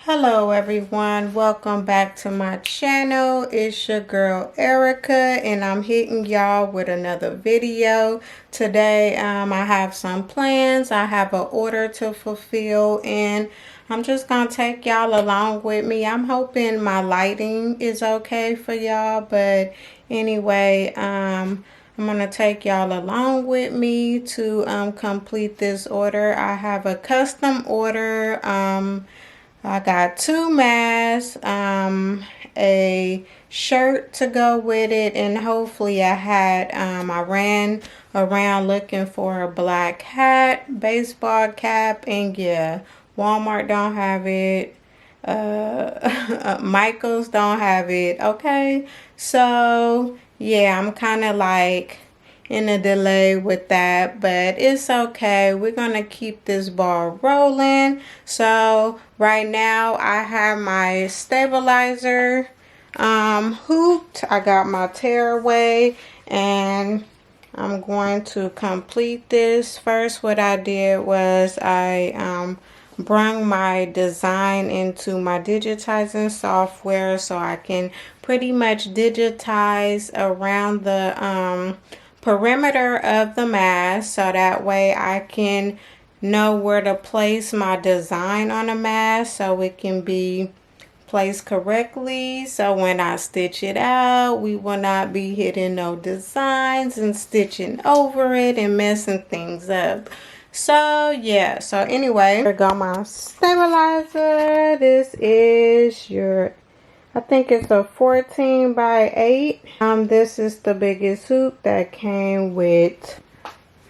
Hello everyone, welcome back to my channel. It's your girl Erica and I'm hitting y'all with another video. Today I have some plans. I have an order to fulfill and I'm just gonna take y'all along with me. I'm hoping my lighting is okay for y'all, but anyway, I'm gonna take y'all along with me to complete this order. I have a custom order. I got two masks, a shirt to go with it, and hopefully I ran around looking for a black hat, baseball cap, and yeah, Walmart don't have it. Michael's don't have it. Okay, so yeah, I'm kind of like in a delay with that, but it's okay. We're gonna keep this ball rolling. So right now I have my stabilizer hooped. I got my tearaway and I'm going to complete this. First, what I did was I brung my design into my digitizing software so I can pretty much digitize around the perimeter of the mask, so that way I can know where to place my design on a mask so it can be placed correctly. So when I stitch it out, we will not be hitting no designs and stitching over it and messing things up. So yeah, so anyway, here go my stabilizer. This is I think it's a 14 by 8. This is the biggest hoop that came with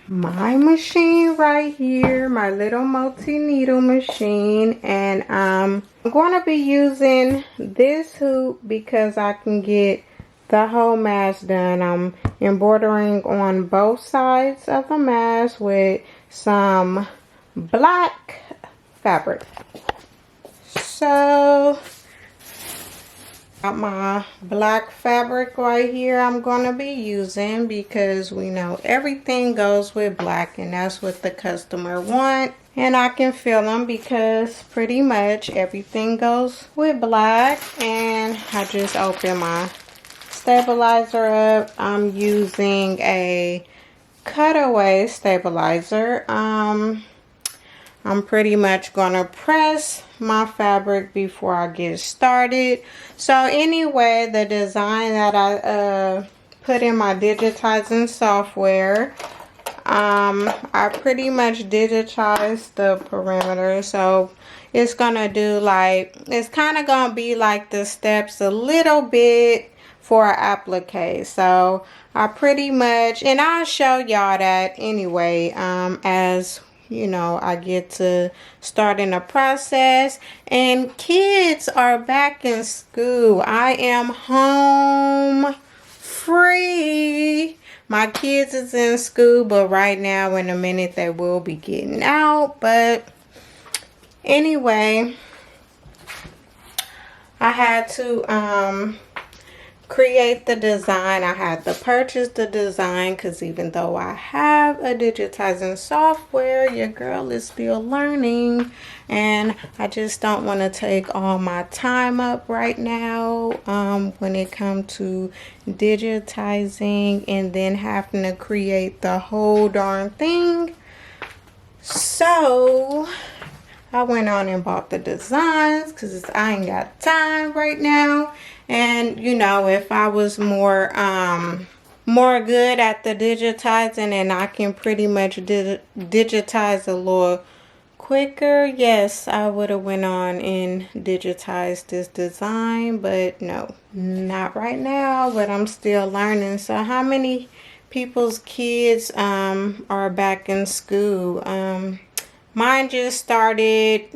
my machine right here, my little multi-needle machine. And I'm going to be using this hoop because I can get the whole mask done. I'm embroidering on both sides of the mask with some black fabric. So got my black fabric right here I'm going to be using because we know everything goes with black and that's what the customer want. And I can feel them because pretty much everything goes with black. And I just opened my stabilizer up. I'm using a cutaway stabilizer. I'm pretty much gonna press my fabric before I get started. So anyway, the design that I put in my digitizing software, I pretty much digitized the perimeter. So it's gonna do like, it's kind of gonna be like the steps a little bit for applique. So I pretty much, and I'll show y'all that anyway, as you know, I get to start in the process. And kids are back in school. I am home free. My kids is in school, but right now in a minute they will be getting out. But anyway, I had to create the design. I had to purchase the design because even though I have a digitizing software, your girl is still learning, and I just don't want to take all my time up right now when it comes to digitizing and then having to create the whole darn thing. So I went on and bought the designs because I ain't got time right now. And you know, if I was more good at the digitizing and I can pretty much digitize a little quicker, yes, I would have went on and digitized this design. But no, not right now. But I'm still learning. So how many people's kids are back in school? Mine just started,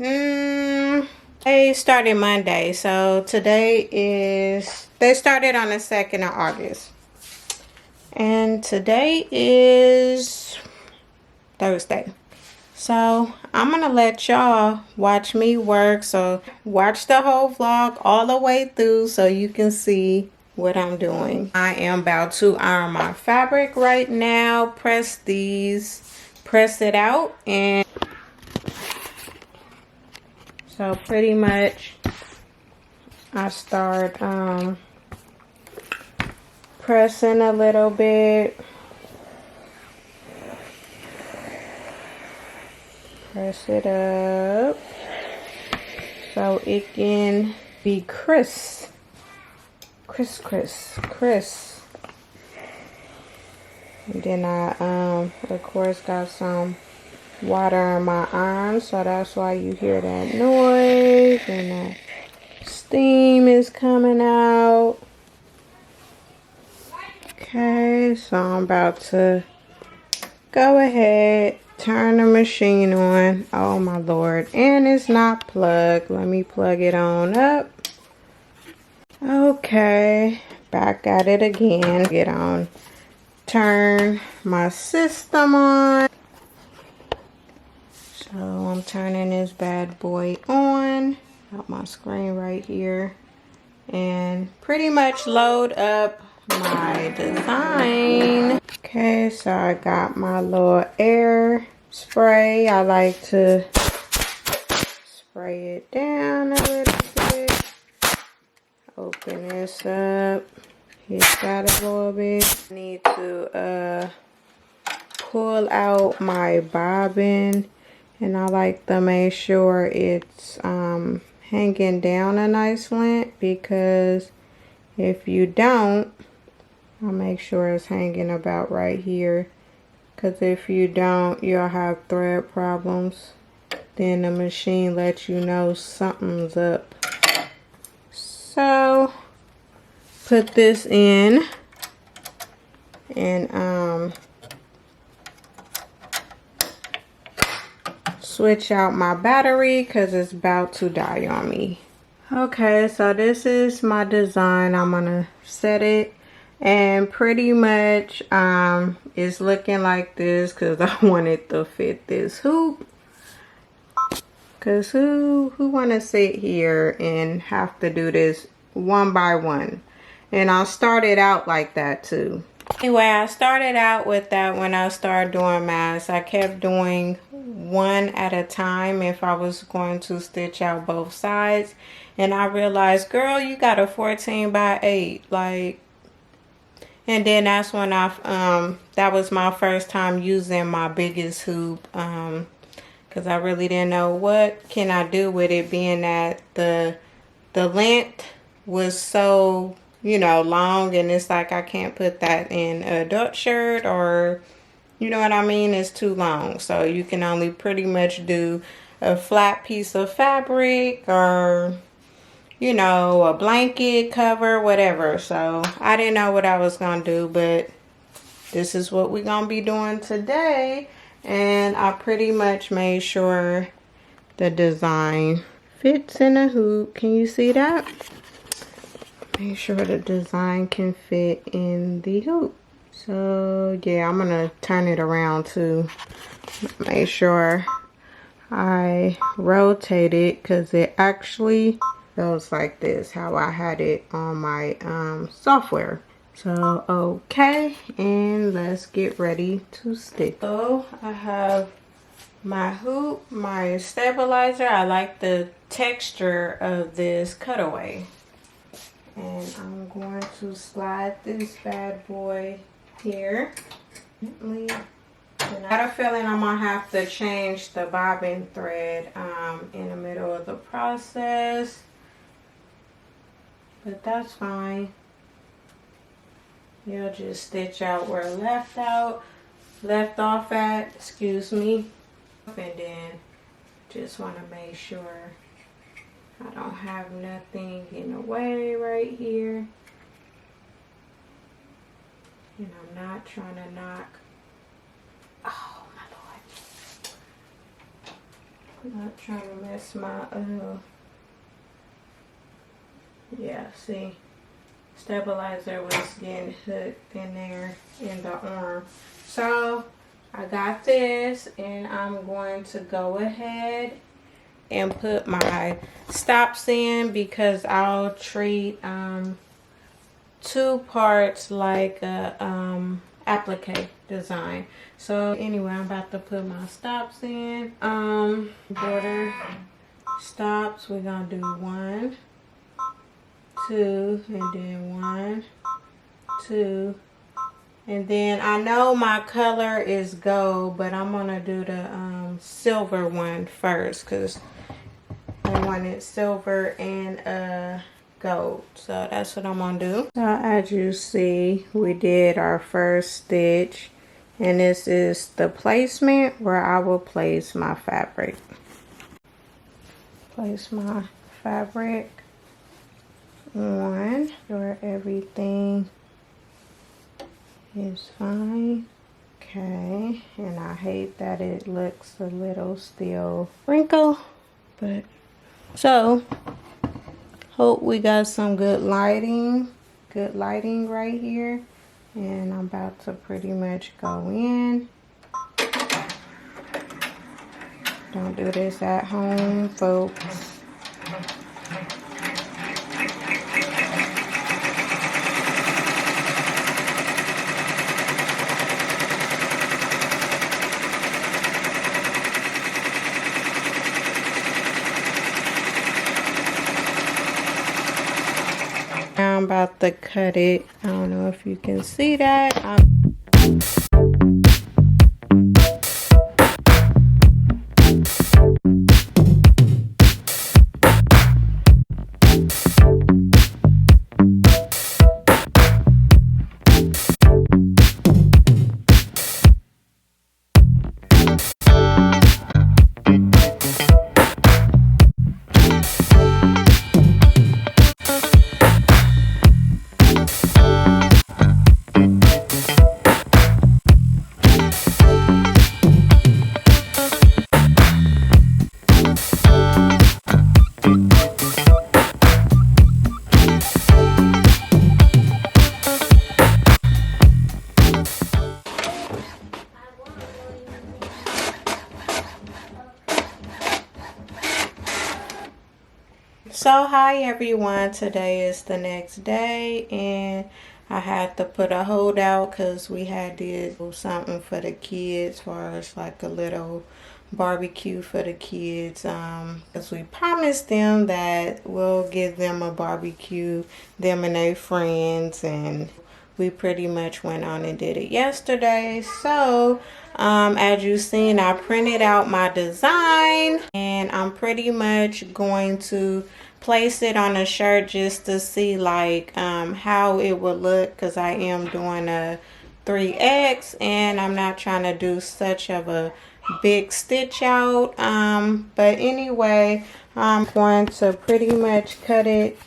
they started Monday. So today is, they started on the 2nd of August. And today is Thursday. So I'm going to let y'all watch me work. So watch the whole vlog all the way through so you can see what I'm doing. I am about to iron my fabric right now. Press it out, and So pretty much I start pressing a little bit. Press it up so it can be crisp. Crisp. And then I of course got some water in my arms, so that's why you hear that noise and that steam is coming out. Okay, so I'm about to go ahead, turn the machine on. Oh my lord, and it's not plugged. Let me plug it on up. Okay, back at it again. Get on. Turn my system on. So I'm turning this bad boy on. Got my screen right here. And pretty much load up my design. Okay, so I got my little air spray. I like to spray it down a little bit. Open this up. Hit that a little bit. Need to pull out my bobbin, and I like to make sure it's hanging down a nice length, because if you don't, I'll make sure it's hanging about right here, because if you don't, you'll have thread problems. Then the machine lets you know something's up. So put this in and switch out my battery because it's about to die on me. Okay, so this is my design. I'm gonna set it, and pretty much it's looking like this because I want it to fit this hoop. Because who want to sit here and have to do this one by one? And I started out like that too. Anyway, I started out with that when I started doing masks. I kept doing one at a time if I was going to stitch out both sides. And I realized, girl, you got a 14 by 8. Like, and then that's when that was my first time using my biggest hoop. Because I really didn't know what can I do with it, being that the length was so, you know, long, and it's like I can't put that in an adult shirt, or you know what I mean, it's too long. So you can only pretty much do a flat piece of fabric, or you know, a blanket cover, whatever. So I didn't know what I was gonna do, but this is what we're gonna be doing today. And I pretty much made sure the design fits in a hoop. Can you see that? Make sure the design can fit in the hoop. So yeah, I'm gonna turn it around to make sure I rotate it, because it actually goes like this, how I had it on my software. So okay, and let's get ready to stitch. So I have my hoop, my stabilizer. I like the texture of this cutaway. And I'm going to slide this bad boy here. And I got a feeling I'm gonna have to change the bobbin thread in the middle of the process, but that's fine. You'll just stitch out where left off at, excuse me. And then just want to make sure I don't have nothing in the way right here. And I'm not trying to knock. Oh my lord. I'm not trying to mess my yeah, see, stabilizer was getting hooked in there in the arm. So I got this, and I'm going to go ahead and put my stops in, because I'll treat two parts like a applique design. So anyway, I'm about to put my stops in. Border stops. We're gonna do 1, 2, and then 1, 2, and then I know my color is gold, but I'm gonna do the silver one first because I wanted silver and gold. So that's what I'm gonna do. So as you see, we did our first stitch, and this is the placement where I will place my fabric. Place my fabric on where everything is fine. Okay, and I hate that it looks a little still wrinkled, but so hope we got some good lighting right here, and I'm about to pretty much go in. Don't do this at home, folks. I'm about to cut it. I don't know if you can see that. So hi everyone, today is the next day and I had to put a hold out because we had did something for the kids, for us like a little barbecue for the kids, because we promised them that we'll give them a barbecue, them and their friends, and we pretty much went on and did it yesterday. So as you've seen, I printed out my design and I'm pretty much going to place it on a shirt just to see like how it would look, because I am doing a 3X and I'm not trying to do such of a big stitch out, but anyway, I'm going to pretty much cut it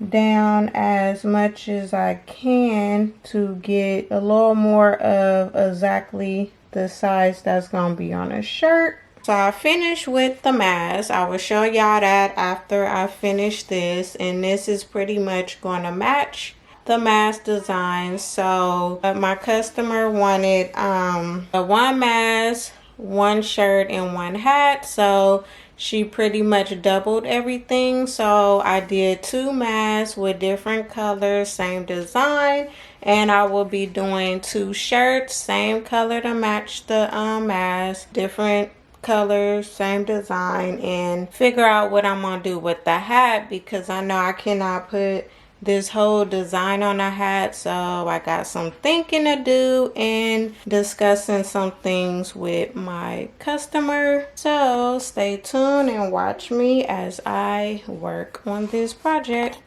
down as much as I can to get a little more of exactly the size that's gonna be on a shirt. So I finished with the mask. I will show y'all that after I finish this, and this is pretty much going to match the mask design. So my customer wanted one mask, one shirt, and one hat, so she pretty much doubled everything. So I did 2 masks with different colors, same design, and I will be doing 2 shirts, same color to match the mask, different colors, same design, and figure out what I'm gonna do with the hat, because I know I cannot put this whole design on a hat. So I got some thinking to do and discussing some things with my customer. So stay tuned and watch me as I work on this project.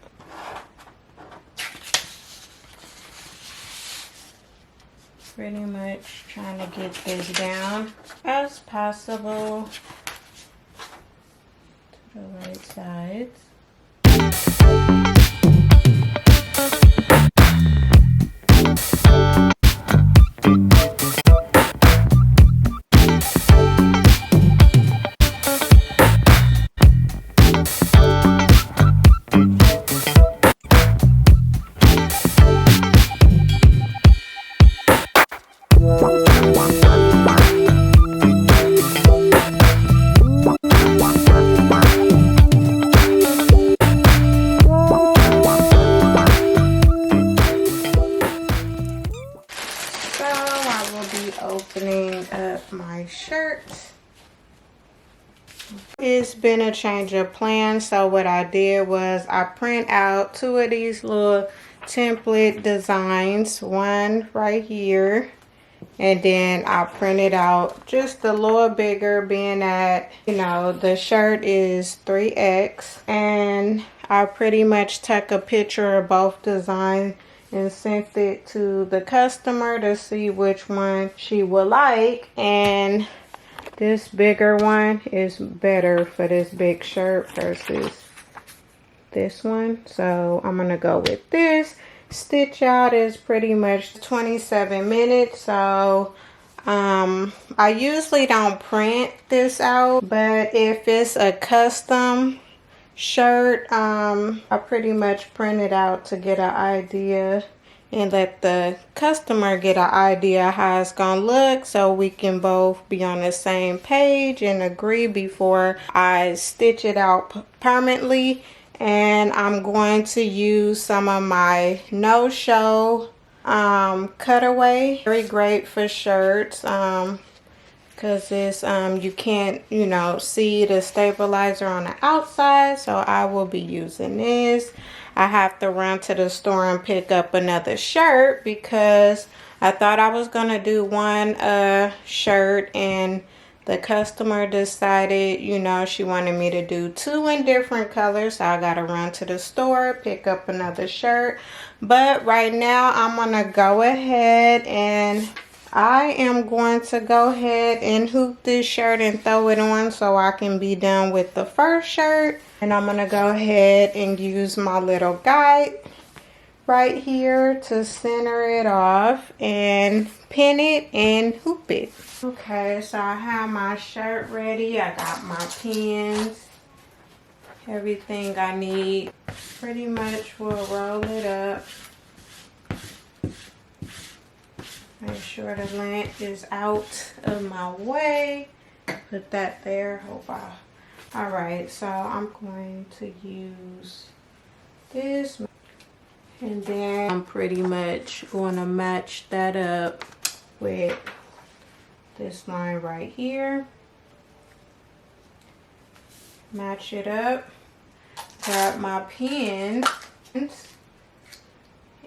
Pretty much trying to get this down as possible to the right sides. been a change of plans. So what I did was I print out 2 of these little template designs, one right here, and then I printed out just a little bigger, being that, you know, the shirt is 3X, and I pretty much took a picture of both designs and sent it to the customer to see which one she would like. And this bigger one is better for this big shirt versus this one. So I'm gonna go with this. Stitch out is pretty much 27 minutes. So I usually don't print this out, but if it's a custom shirt, I pretty much print it out to get an idea and let the customer get an idea how it's gonna look, so we can both be on the same page and agree before I stitch it out permanently. And I'm going to use some of my no-show cutaway. Very great for shirts, because it's you can't, you know, see the stabilizer on the outside. So I will be using this. I have to run to the store and pick up another shirt because I thought I was gonna do one shirt, and the customer decided, you know, she wanted me to do 2 in different colors. So I gotta run to the store, pick up another shirt. But right now I'm gonna go ahead and I am going to go ahead and hoop this shirt and throw it on so I can be done with the first shirt. And I'm going to go ahead and use my little guide right here to center it off and pin it and hoop it. Okay, so I have my shirt ready. I got my pins, everything I need. Pretty much will roll it up. Make sure the lint is out of my way. Put that there. Alright, so I'm going to use this. And then I'm pretty much going to match that up with this line right here. Match it up. Grab my pins.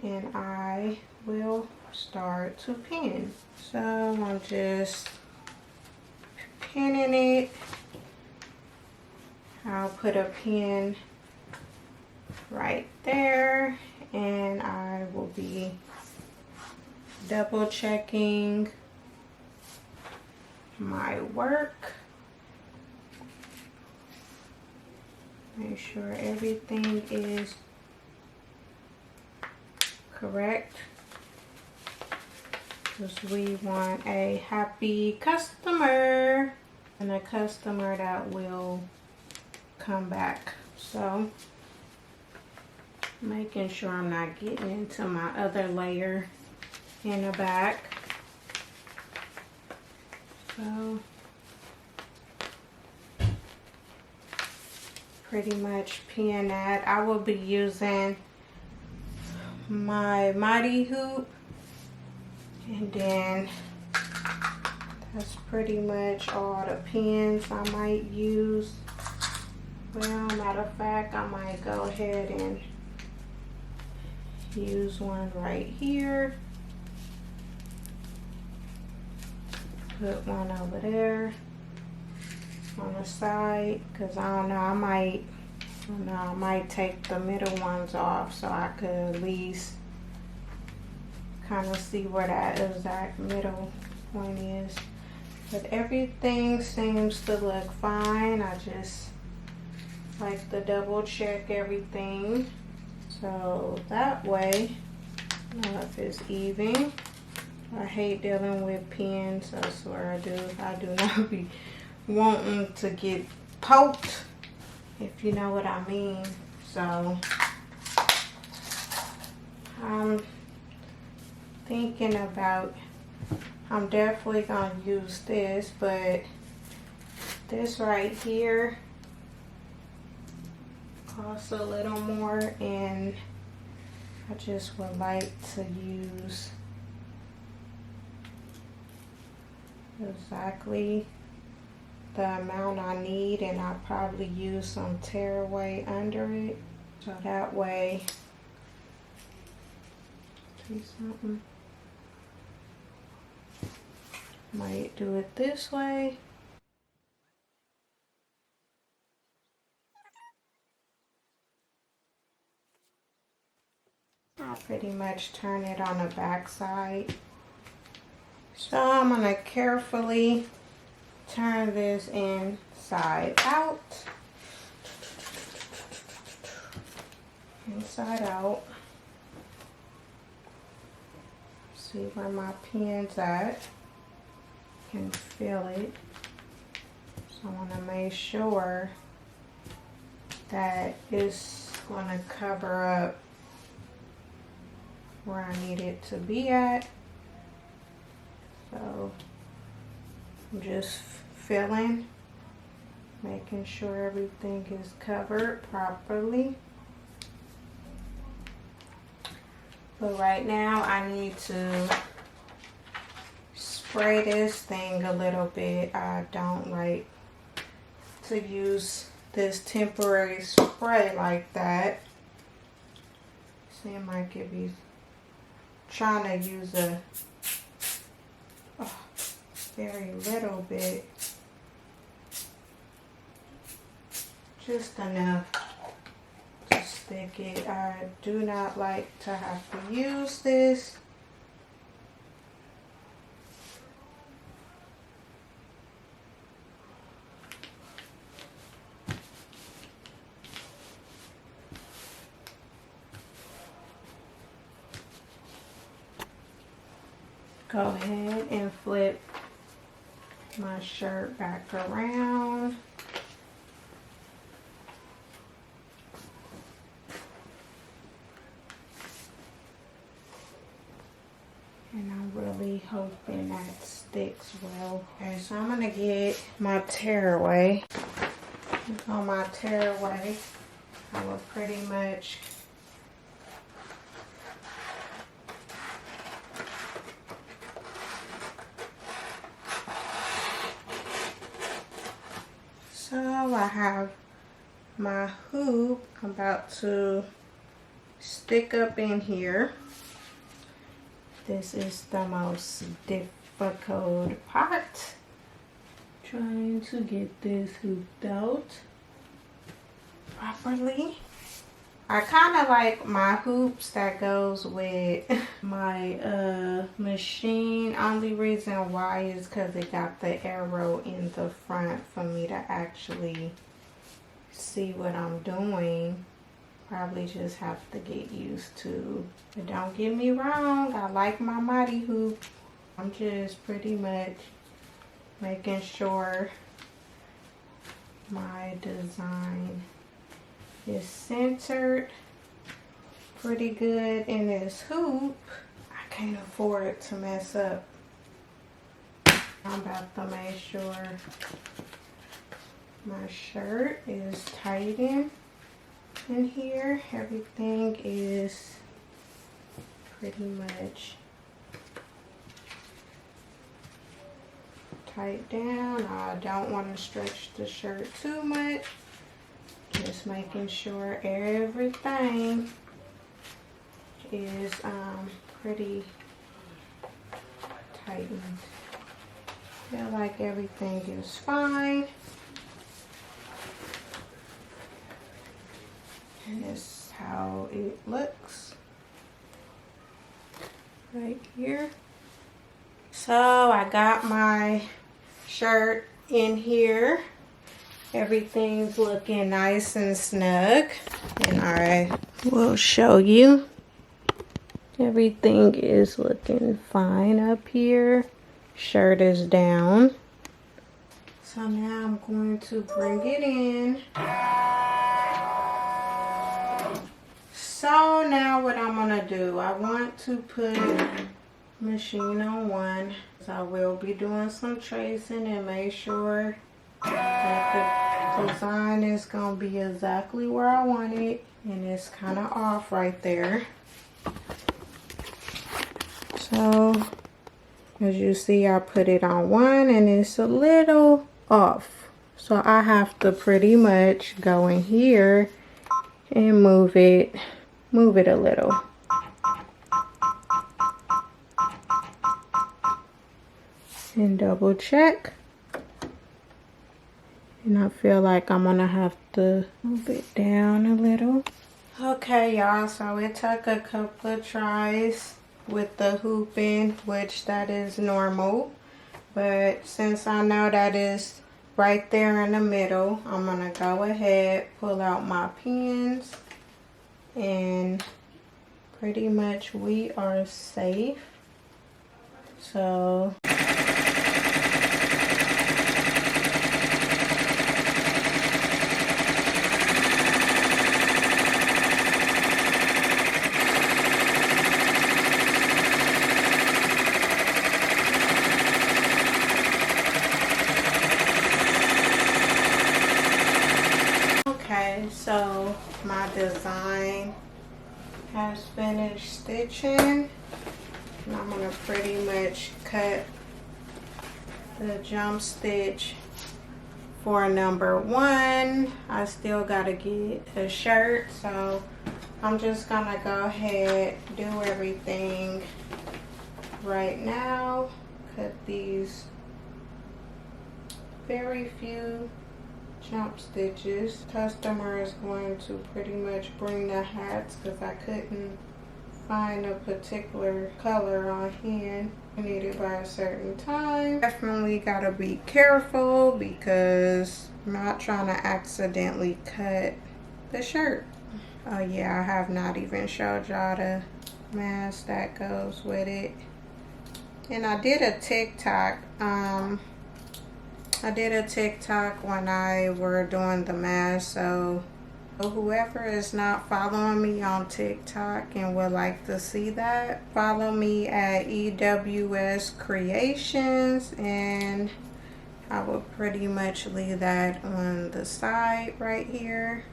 And I will start to pin. So I'm just pinning it. I'll put a pin right there, and I will be double checking my work. Make sure everything is correct, because we want a happy customer and a customer that will come back. So making sure I'm not getting into my other layer in the back. So pretty much pin that. I will be using my mighty hoop, and then that's pretty much all the pins I might use. Well, matter of fact, I might go ahead and use one right here. Put one over there on the side, because I don't know, I might take the middle ones off so I could at least kind of see where that exact middle point is. But everything seems to look fine. I just like to double check everything, so that way I know if it's even. I hate dealing with pins, I swear I do. I do not be wanting to get poked, if you know what I mean. So I'm thinking about, I'm definitely gonna use this, but this right here costs a little more, and I just would like to use the amount I need, and I'll probably use some tearaway under it. So that way, see something? Might do it this way. I'll pretty much turn it on the back side. So I'm gonna carefully turn this inside out. Inside out. See where my pin's at. Can feel it. So I want to make sure that it's going to cover up where I need it to be at. So I'm just feeling, making sure everything is covered properly. But right now I need to spray this thing a little bit. I don't like to use this temporary spray like that. Seems like it be trying to use a very little bit, just enough to stick it. I do not like to have to use this. Go ahead and flip my shirt back around. And I'm really hoping that sticks well. Okay, so I'm gonna get my tearaway. On my tearaway, I will pretty much I have my hoop. I'm about to stick up in here. This is the most difficult part. Trying to get this hooped out properly. I kind of like my hoops that goes with my machine. Only reason why is because it got the arrow in the front for me to actually see what I'm doing. Probably just have to get used to. But don't get me wrong, I like my mighty hoop. I'm just pretty much making sure my design is centered pretty good in this hoop. I can't afford to mess up. I'm about to make sure my shirt is tightened in here. Everything is pretty much tight down. I don't want to stretch the shirt too much. Just making sure everything is pretty tightened. Feel like everything is fine. And this is how it looks right here. So I got my shirt in here. Everything's looking nice and snug. And I will show you. Everything is looking fine up here. Shirt is down. So now I'm going to bring it in. So now what I'm going to do, I want to put machine on one. So I will be doing some tracing and make sure that the design is going to be exactly where I want it. And it's kind of off right there. So as you see, I put it on one and it's a little off. So I have to pretty much go in here and move it a little. And double check. And I feel like I'm gonna have to move it down a little. Okay, y'all, so it took a couple of tries with the hooping, which that is normal. But since I know that is right there in the middle, I'm gonna go ahead, pull out my pins, and pretty much we are safe. So so my design has finished stitching, and I'm gonna pretty much cut the jump stitch for number 1. I still gotta get a shirt, so I'm just gonna go ahead, do everything right now. Cut these very few jump stitches. Customer is going to pretty much bring the hats because I couldn't find a particular color on hand. I need it by a certain time. Definitely gotta be careful because I'm not trying to accidentally cut the shirt. Oh yeah, I have not even showed y'all the mask that goes with it. And I did a TikTok. I did a TikTok when I were doing the mask, so whoever is not following me on TikTok and would like to see that, follow me at EWS Creations, and I will pretty much leave that on the side right here.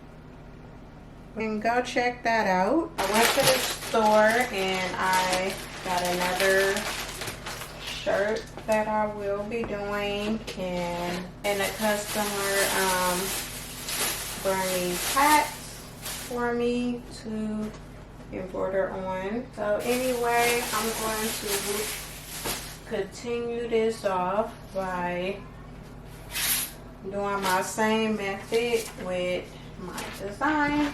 And go check that out. I went to the store and I got another shirt that I will be doing, and a customer brought these hats for me to embroider on. So anyway, I'm going to continue this off by doing my same method with my design.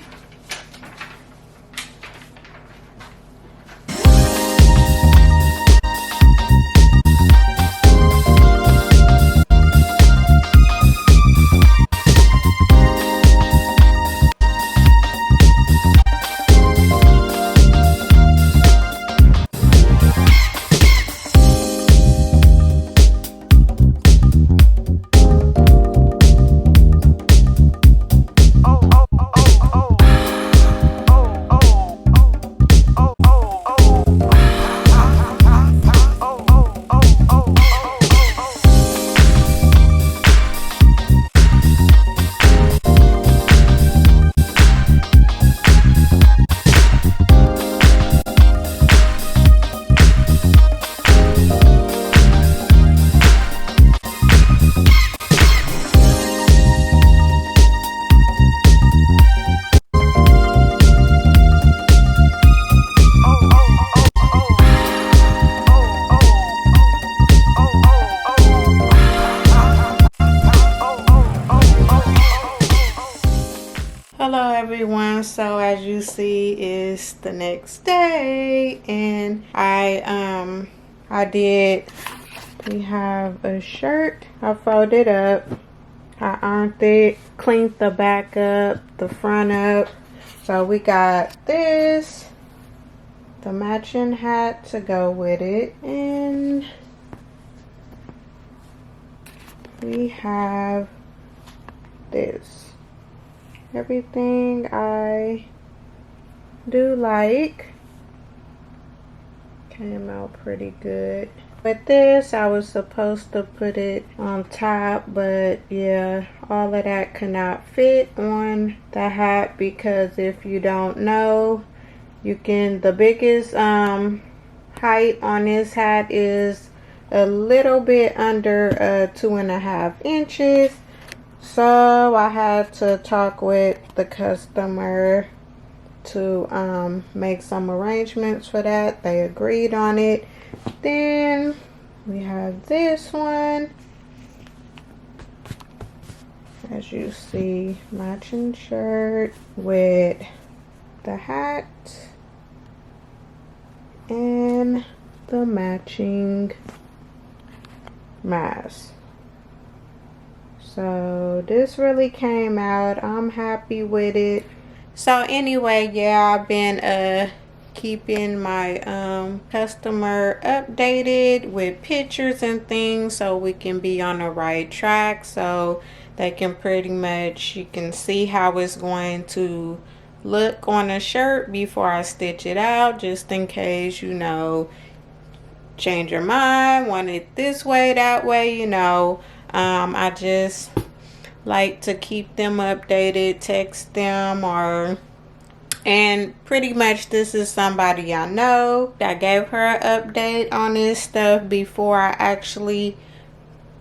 Hello everyone, so as you see it's the next day, and we have a shirt. I folded up, I ironed it, cleaned the back up, the front up. So we got this, the matching hat to go with it, and we have this. Everything I do like. Came out pretty good. With this, I was supposed to put it on top, but yeah, all of that could not fit on the hat because if you don't know, the biggest height on this hat is a little bit under 2.5 inches. So I had to talk with the customer to make some arrangements for that. They agreed on it. Then we have this one. As you see, matching shirt with the hat and the matching mask. So this really came out. I'm happy with it. So anyway, yeah, I've been keeping my customer updated with pictures and things so we can be on the right track, so they can pretty much, you can see how it's going to look on a shirt before I stitch it out, just in case, you know, change your mind, want it this way, that way, you know. I just like to keep them updated, text them, and pretty much this is somebody I know. I gave her an update on this stuff before I actually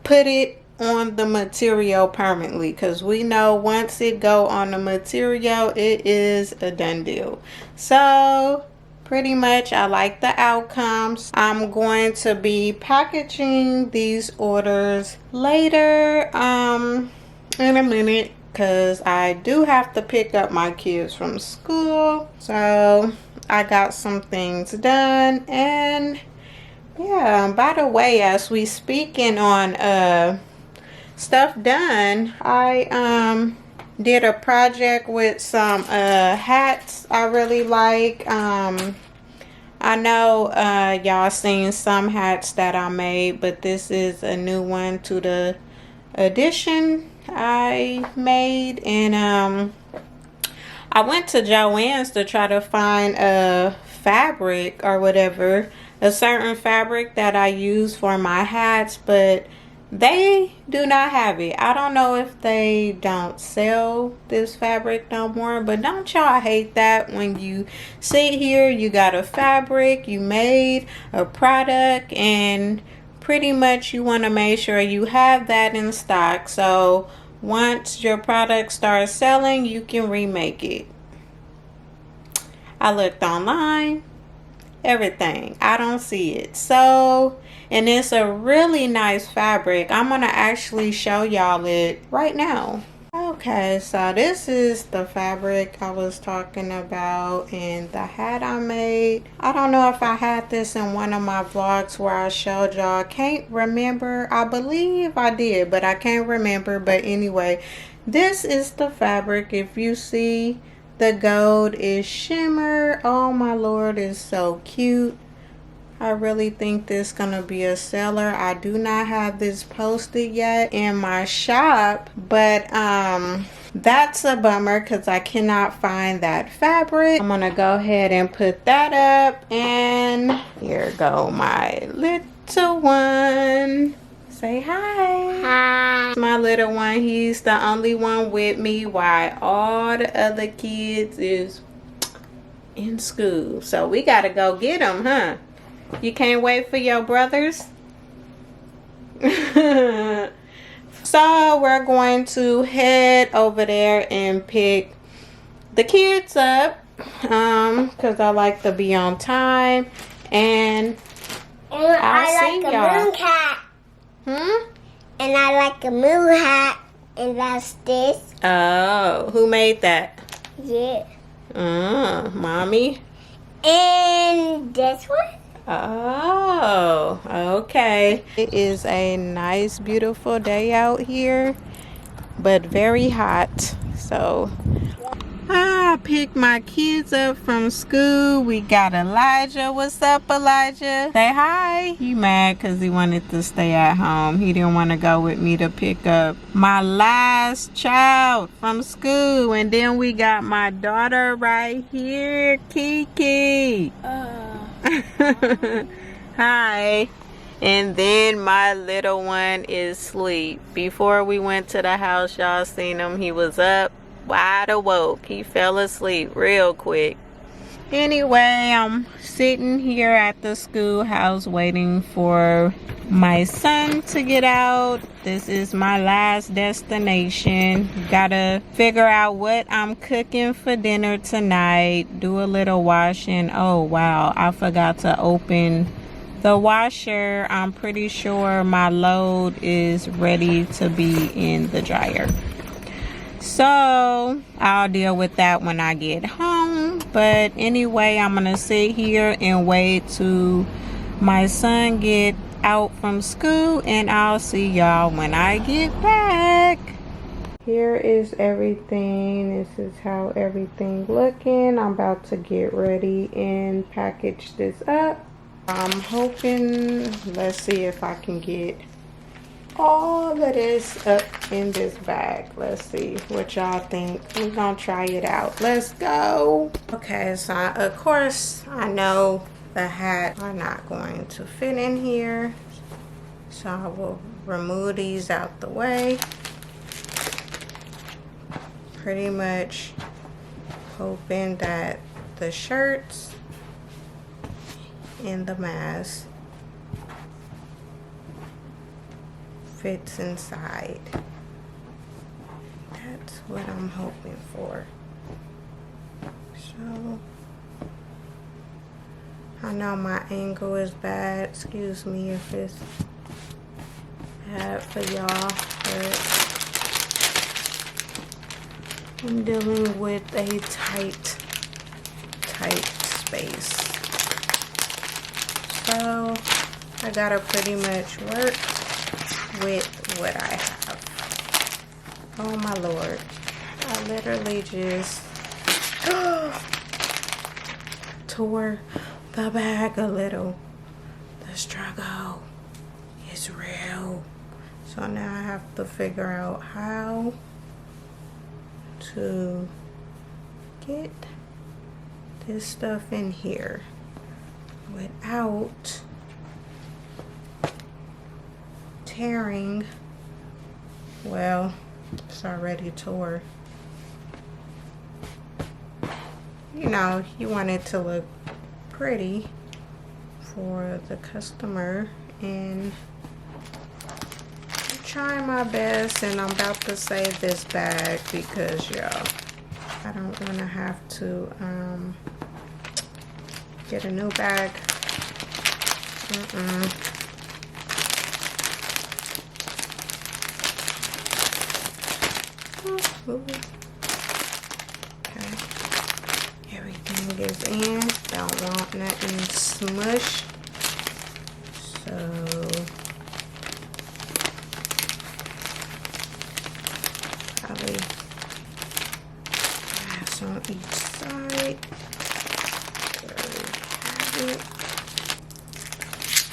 put it on the material permanently, because we know once it go on the material, it is a done deal. So pretty much I like the outcomes. I'm going to be packaging these orders later in a minute, because I do have to pick up my kids from school. So I got some things done. And yeah, by the way, as we speaking on stuff done, I did a project with some hats I really like. I know y'all seen some hats that I made, but this is a new one to the edition I made. And I went to Joann's to try to find a fabric or whatever, a certain fabric that I use for my hats, but they do not have it. I don't know if they don't sell this fabric no more, but don't y'all hate that when you sit here, you got a fabric, you made a product, and pretty much you want to make sure you have that in stock, so once your product starts selling, you can remake it. I looked online, everything, I don't see it. So, and it's a really nice fabric. I'm gonna actually show y'all it right now. Okay, so this is the fabric I was talking about and the hat I made. I don't know if I had this in one of my vlogs where I showed y'all. I can't remember. I believe I did, but I can't remember. But anyway, this is the fabric. If you see, the gold is shimmer. Oh my lord, it's so cute. I really think this is gonna be a seller. I do not have this posted yet in my shop, but that's a bummer because I cannot find that fabric. I'm gonna go ahead and put that up, and here go my little one. Say hi. Hi. My little one, he's the only one with me while all the other kids is in school. So we gotta go get them, huh? You can't wait for your brothers? So we're going to head over there and pick the kids up, because I like to be on time. And I'll see y'all. I like a moon hat. And I like a moon hat. And that's this. Oh, who made that? Yeah. Mommy? And this one? Oh, okay. It is a nice, beautiful day out here, but very hot. So I picked my kids up from school. We got Elijah. What's up, Elijah? Say hi. He mad because he wanted to stay at home. He didn't want to go with me to pick up my last child from school. And then we got my daughter right here, Kiki. Hi. And then my little one is asleep. Before we went to the house, y'all seen him. He was up wide awoke. He fell asleep real quick. Anyway, I'm sitting here at the schoolhouse waiting for my son to get out. This is my last destination. Gotta figure out what I'm cooking for dinner tonight. Do a little washing. Oh wow, I forgot to open the washer. I'm pretty sure my load is ready to be in the dryer. So I'll deal with that when I get home. But anyway, I'm gonna sit here and wait to my son get out from school, and I'll see y'all when I get back. Here is everything. This is how everything looking. I'm about to get ready and package this up. I'm hoping, let's see if I can get all of this up in this bag. Let's see what y'all think. We're gonna try it out. Let's go. Okay, so of course I know the hat are not going to fit in here, so I will remove these out the way. Pretty much hoping that the shirts and the mask fits inside. That's what I'm hoping for. So I know my angle is bad. Excuse me if it's bad for y'all, but I'm dealing with a tight space. So I gotta pretty much work with what I have. Oh my Lord. I literally just tore the bag a little. The struggle is real. So now I have to figure out how to get this stuff in here without tearing. Well, it's already tore. You know, you want it to look pretty for the customer, and I'm trying my best, and I'm about to save this bag because y'all, I don't want to have to get a new bag. Okay, everything is in. Don't want nothing smushed, so probably glass on each side. There we have it.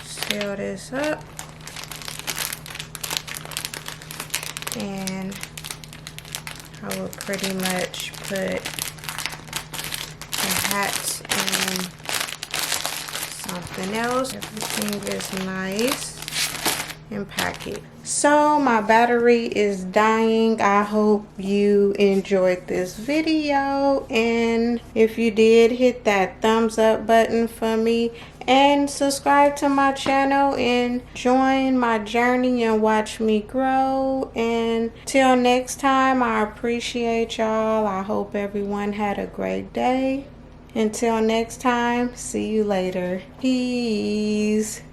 Seal this up, and I will pretty much put the hats in something else. Everything is nice and pack it. So my battery is dying. I hope you enjoyed this video, and if you did, hit that thumbs up button for me, and subscribe to my channel and join my journey and watch me grow. And till next time, I appreciate y'all. I hope everyone had a great day. Until next time, see you later. Peace.